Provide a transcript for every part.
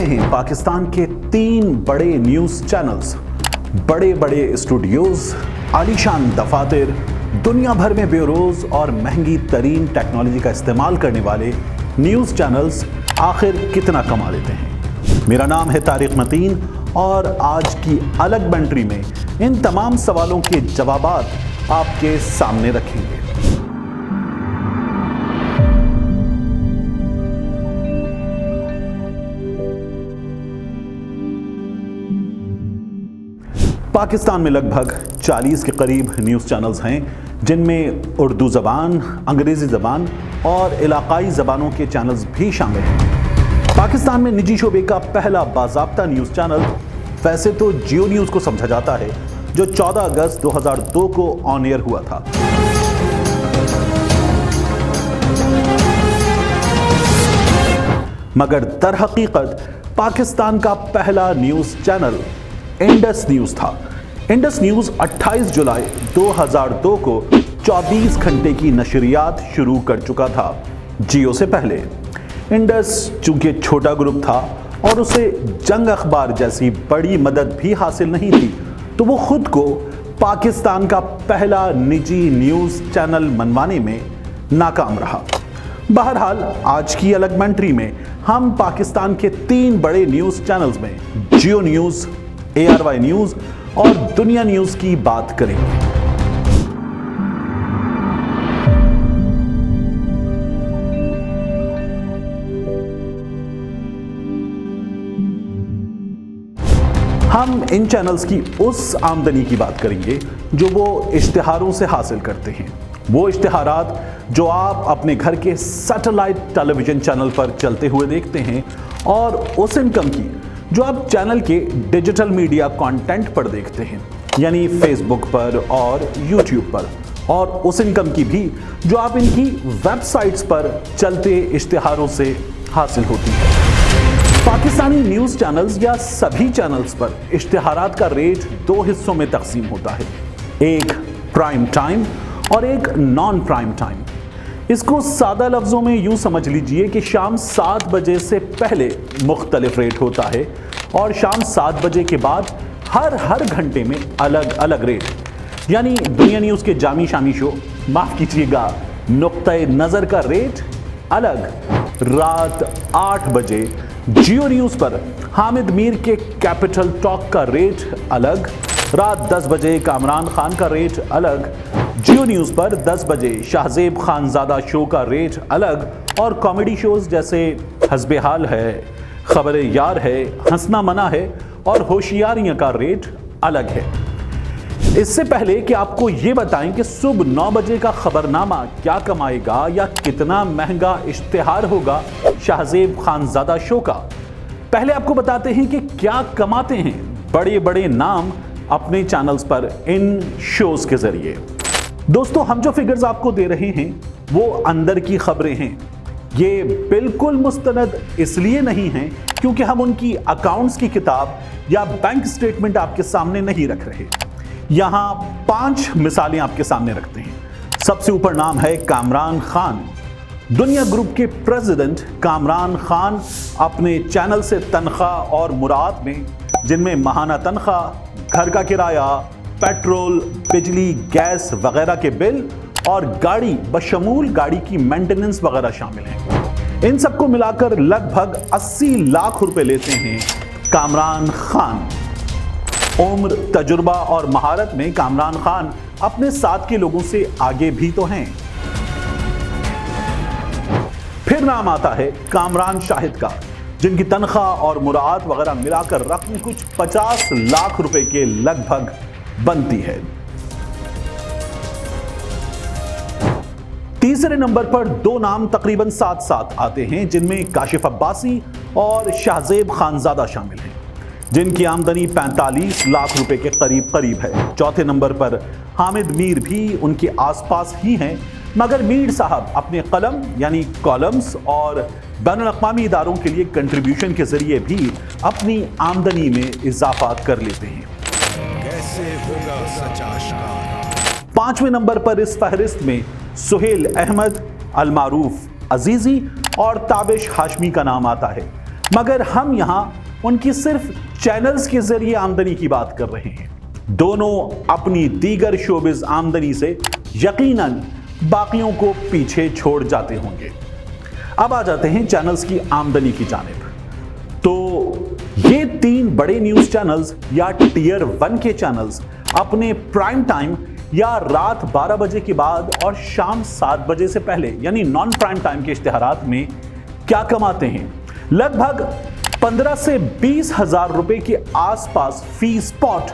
हैं पाकिस्तान के 3 बड़े न्यूज़ चैनल्स, बड़े बड़े स्टूडियोज, आलीशान दफातर, दुनिया भर में ब्यूरोज और महंगी तरीन टेक्नोलॉजी का इस्तेमाल करने वाले न्यूज़ चैनल्स आखिर कितना कमा लेते हैं। मेरा नाम है तारिक मतीन और आज की अलग बैंट्री में इन तमाम सवालों के जवाबात आपके सामने रखेंगे। पाकिस्तान में लगभग 40 के करीब न्यूज़ चैनल्स हैं, जिनमें उर्दू ज़बान, अंग्रेज़ी ज़बान और इलाकाई ज़बानों के चैनल्स भी शामिल हैं। पाकिस्तान में निजी शोबे का पहला बाज़ाब्ता न्यूज़ चैनल वैसे तो जियो न्यूज़ को समझा जाता है, जो 14 अगस्त 2002 को ऑन एयर हुआ था। मगर दर हकीकत पाकिस्तान का पहला न्यूज़ चैनल इंडस न्यूज़ था। इंडस न्यूज़ 28 जुलाई 2002 को 24 घंटे की नशरियात शुरू कर चुका था, जियो से पहले। इंडस चूंकि छोटा ग्रुप था और उसे जंग अखबार जैसी बड़ी मदद भी हासिल नहीं थी, तो वो खुद को पाकिस्तान का पहला निजी न्यूज़ चैनल मनवाने में नाकाम रहा। बहरहाल आज की अलग बैंट्री में हम पाकिस्तान के 3 बड़े न्यूज़ चैनल्स में जियो न्यूज़, ARY न्यूज़ और दुनिया न्यूज़ की बात करेंगे। हम इन चैनल्स की उस आमदनी की बात करेंगे जो वो इश्तिहारों से हासिल करते हैं। वो इश्तिहारात जो आप अपने घर के सैटेलाइट टेलीविजन चैनल पर चलते हुए देखते हैं, और उस इनकम की जो आप चैनल के डिजिटल मीडिया कंटेंट पर देखते हैं, यानी फेसबुक पर और यूट्यूब पर, और उस इनकम की भी जो आप इनकी वेबसाइट्स पर चलते इश्तिहारों से हासिल होती है। पाकिस्तानी न्यूज़ चैनल्स या सभी चैनल्स पर इश्तिहारात का रेट 2 हिस्सों में तकसीम होता है, एक प्राइम टाइम और एक नॉन प्राइम टाइम। इसको सादा लफ्ज़ों में यूँ समझ लीजिए कि शाम 7 बजे से पहले मुख्तलिफ रेट होता है और शाम 7 बजे के बाद हर घंटे में अलग अलग रेट। यानी दुनिया न्यूज़ के जामी शामी शो, माफ़ कीजिएगा, नुक्ते नज़र का रेट अलग। रात 8 बजे जियो न्यूज़ पर हामिद मीर के कैपिटल टॉक का रेट अलग। रात 10 बजे कामरान खान का रेट अलग। जियो न्यूज़ पर 10 बजे शाहजेब खानजादा शो का रेट अलग, और कॉमेडी शोज जैसे हस्बे हाल है, खबर यार है, हंसना मना है और होशियारियां का रेट अलग है। इससे पहले कि आपको ये बताएं कि सुबह 9 बजे का खबरनामा क्या कमाएगा या कितना महंगा इश्तिहार होगा शाहजेब खानजादा शो का, पहले आपको बताते हैं कि क्या कमाते हैं बड़े बड़े नाम अपने चैनल्स पर इन शोज के जरिए। दोस्तों, हम जो फिगर्स आपको दे रहे हैं वो अंदर की खबरें हैं। ये बिल्कुल मुस्तनद इसलिए नहीं हैं क्योंकि हम उनकी अकाउंट्स की किताब या बैंक स्टेटमेंट आपके सामने नहीं रख रहे। यहां 5 मिसालें आपके सामने रखते हैं। सबसे ऊपर नाम है कामरान खान। दुनिया ग्रुप के प्रेसिडेंट कामरान खान अपने चैनल से तनख्वाह और मुराद में, जिनमें माहाना तनख्वाह, घर का किराया, पेट्रोल, बिजली, गैस वगैरह के बिल और गाड़ी बशमूल गाड़ी की मेंटेनेंस वगैरह शामिल हैं। इन सबको मिलाकर लगभग 80 लाख रुपए लेते हैं कामरान खान। उम्र, तजुर्बा और महारत में कामरान खान अपने साथ के लोगों से आगे भी तो हैं। फिर नाम आता है कामरान शाहिद का, जिनकी तनख्वाह और मुराद वगैरह मिलाकर रकम कुछ 50 लाख रुपए के लगभग बनती है। तीसरे नंबर पर 2 नाम तकरीबन साथ साथ आते हैं, जिनमें काशिफ अब्बासी और शाहजेब खानजादा शामिल हैं, जिनकी आमदनी 45 लाख रुपए के करीब है। चौथे नंबर पर हामिद मीर भी उनके आसपास ही हैं, मगर मीर साहब अपने कलम यानी कॉलम्स और बैनुल-अक़वामी इदारों के लिए कंट्रीब्यूशन के जरिए भी अपनी आमदनी में इजाफा कर लेते हैं। कैसे होगा सच आश्कार। 5वें नंबर पर इस फहरिस्त में सुहेल अहमद, अलमारूफ अजीजी और ताबिश हाशमी का नाम आता है। मगर हम यहां उनकी सिर्फ चैनल्स के जरिए आमदनी की बात कर रहे हैं। दोनों अपनी दीगर शोबिज आमदनी से यकीनन बाकियों को पीछे छोड़ जाते होंगे। अब आ जाते हैं चैनल्स की आमदनी की जानिब। तो ये 3 बड़े न्यूज चैनल्स या टियर 1 के चैनल्स अपने प्राइम टाइम या रात 12 बजे के बाद और शाम 7 बजे से पहले यानी नॉन प्राइम टाइम के इश्तिहारात में क्या कमाते हैं? लगभग 15 से 20 हजार रुपए के आसपास फी स्पॉट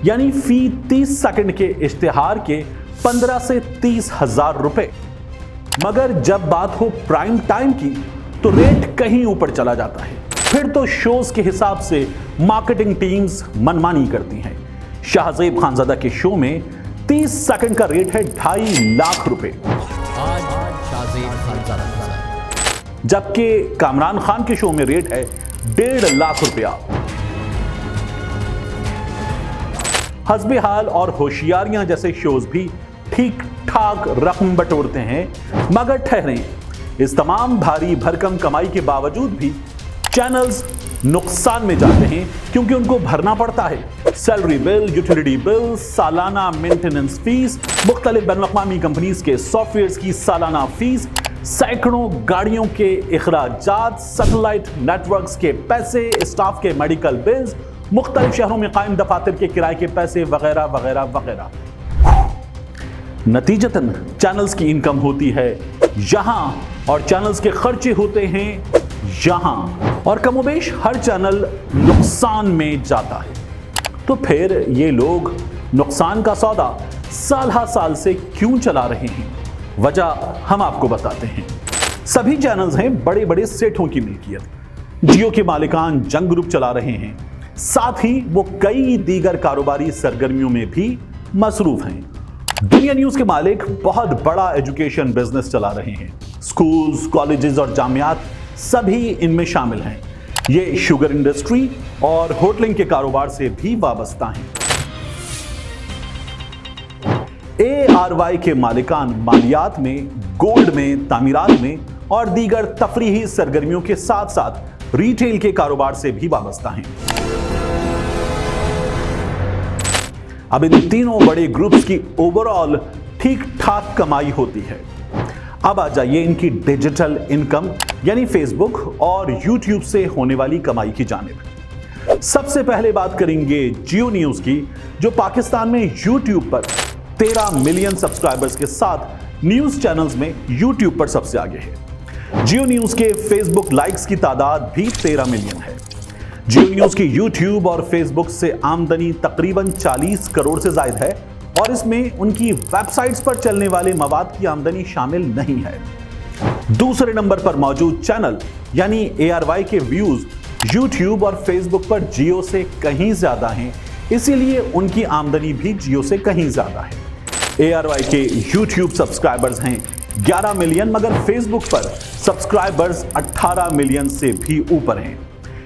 यानी फी 30 सेकंड के इश्तिहार के 15 से 30 हजार रुपए। मगर जब बात हो प्राइम टाइम की तो रेट कहीं ऊपर चला जाता है। फिर तो शोज के हिसाब से मार्केटिंग टीम्स मनमानी करती हैं। शाहजेब खानजादा के शो में 30 सेकंड का रेट है 2.5 लाख रुपए, जबकि कामरान खान के शो में रेट है 1.5 लाख रुपया। हस्बे हाल और होशियारियां जैसे शोज भी ठीक ठाक रकम बटोरते हैं। मगर ठहरें, इस तमाम भारी भरकम कमाई के बावजूद भी चैनल्स नुकसान में जाते हैं क्योंकि उनको भरना पड़ता है सैलरी बिल, यूटिलिटी बिल, सालाना मेंटेनेंस फीस, मुख्तलिफ बैनुल-अक़वामी कंपनीज के सॉफ्टवेयर की सालाना फीस, सैकड़ों गाड़ियों के इखराजात, सैटेलाइट नेटवर्क्स के पैसे, स्टाफ के मेडिकल बिल्स, मुख्तलिफ शहरों में कायम दफातर के किराए के पैसे वगैरह वगैरह वगैरह। नतीजतन चैनल्स की इनकम होती है यहां और चैनल्स के खर्चे होते हैं यहां, और कमोबेश हर चैनल नुकसान में जाता है। तो फिर ये लोग नुकसान का सौदा साल हर साल से क्यों चला रहे हैं? वजह हम आपको बताते हैं। सभी चैनल्स हैं बड़े बड़े सेठों की मिल्कियत। जियो के मालिकान जंग ग्रुप चला रहे हैं, साथ ही वो कई दीगर कारोबारी सरगर्मियों में भी मसरूफ हैं। दुनिया न्यूज के मालिक बहुत बड़ा एजुकेशन बिजनेस चला रहे हैं। स्कूल्स, कॉलेजेस और जामियात सभी इनमें शामिल हैं। ये शुगर इंडस्ट्री और होटलिंग के कारोबार से भी वाबस्ता हैं। ARY के मालिकान मालियात में, गोल्ड में, तामीरात में और दीगर तफरीही सरगर्मियों के साथ साथ रिटेल के कारोबार से भी वाबस्ता हैं। अब इन तीनों बड़े ग्रुप्स की ओवरऑल ठीक ठाक कमाई होती है। अब आ जाइए इनकी डिजिटल इनकम यानी फेसबुक और यूट्यूब से होने वाली कमाई की जानिब। सबसे पहले बात करेंगे जियो न्यूज की, जो पाकिस्तान में यूट्यूब पर 13 मिलियन सब्सक्राइबर्स के साथ न्यूज चैनल्स में यूट्यूब पर सबसे आगे है। जियो न्यूज के फेसबुक लाइक्स की तादाद भी 13 मिलियन है। जियो न्यूज की यूट्यूब और फेसबुक से आमदनी तकरीबन 40 करोड़ से ज्यादा है और इसमें उनकी वेबसाइट्स पर चलने वाले मवाद की आमदनी शामिल नहीं है। दूसरे नंबर पर मौजूद चैनल यानी ARY के व्यूज यूट्यूब और फेसबुक पर जियो से कहीं ज्यादा हैं, इसीलिए उनकी आमदनी भी जियो से कहीं ज्यादा है। ARY के यूट्यूब सब्सक्राइबर्स हैं 11 मिलियन, मगर फेसबुक पर सब्सक्राइबर्स 18 मिलियन से भी ऊपर हैं।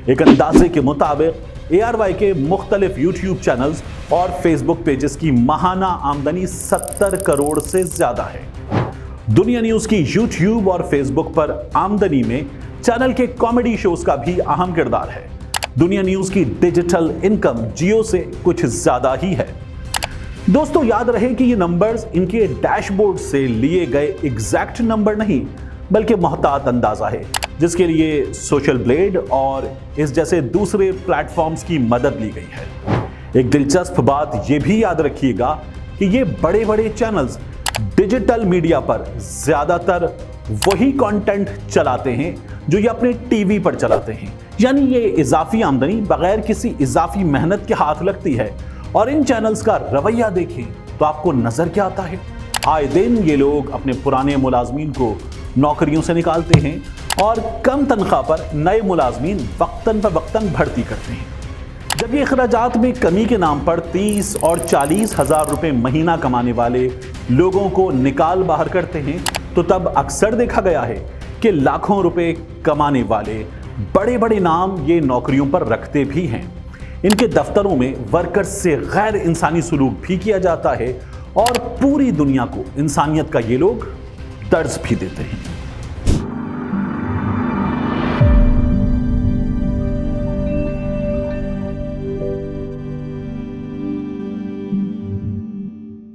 एक अंदाजे के मुताबिक ARY के मुख्तलिफ यूट्यूब चैनल्स और फेसबुक पेजेस की माहाना आमदनी 70 करोड़ से ज्यादा है। दुनिया न्यूज की यूट्यूब और फेसबुक पर आमदनी में चैनल के कॉमेडी शोज का भी अहम किरदार है। दुनिया न्यूज की डिजिटल इनकम जियो से कुछ ज्यादा ही है। दोस्तों, याद रहे कि ये नंबर्स इनके डैशबोर्ड से लिए गए एग्जैक्ट नंबर नहीं, बल्कि मोहतात अंदाजा है, जिसके लिए सोशल ब्लेड और इस जैसे दूसरे प्लेटफॉर्म्स की मदद ली गई है। एक दिलचस्प बात यह भी याद रखिएगा कि ये बड़े बड़े चैनल्स डिजिटल मीडिया पर ज्यादातर वही कंटेंट चलाते हैं जो ये अपने टीवी पर चलाते हैं, यानी ये इजाफी आमदनी बगैर किसी इजाफी मेहनत के हाथ लगती है। और इन चैनल्स का रवैया देखें तो आपको नजर क्या आता है? आए दिन ये लोग अपने पुराने मुलाजमीन को नौकरियों से निकालते हैं और कम तनख्वाह पर नए मुलाजमीन वक्तन पर वक्तन भर्ती करते हैं। जब ये अखराजात में कमी के नाम पर 30 और 40 हजार रुपए महीना कमाने वाले लोगों को निकाल बाहर करते हैं, तो तब अक्सर देखा गया है कि लाखों रुपए कमाने वाले बड़े बड़े नाम ये नौकरियों पर रखते भी हैं। इनके दफ्तरों में वर्कर्स से गैर इंसानी सलूक भी किया जाता है और पूरी दुनिया को इंसानियत का ये लोग दर्ज भी देते हैं।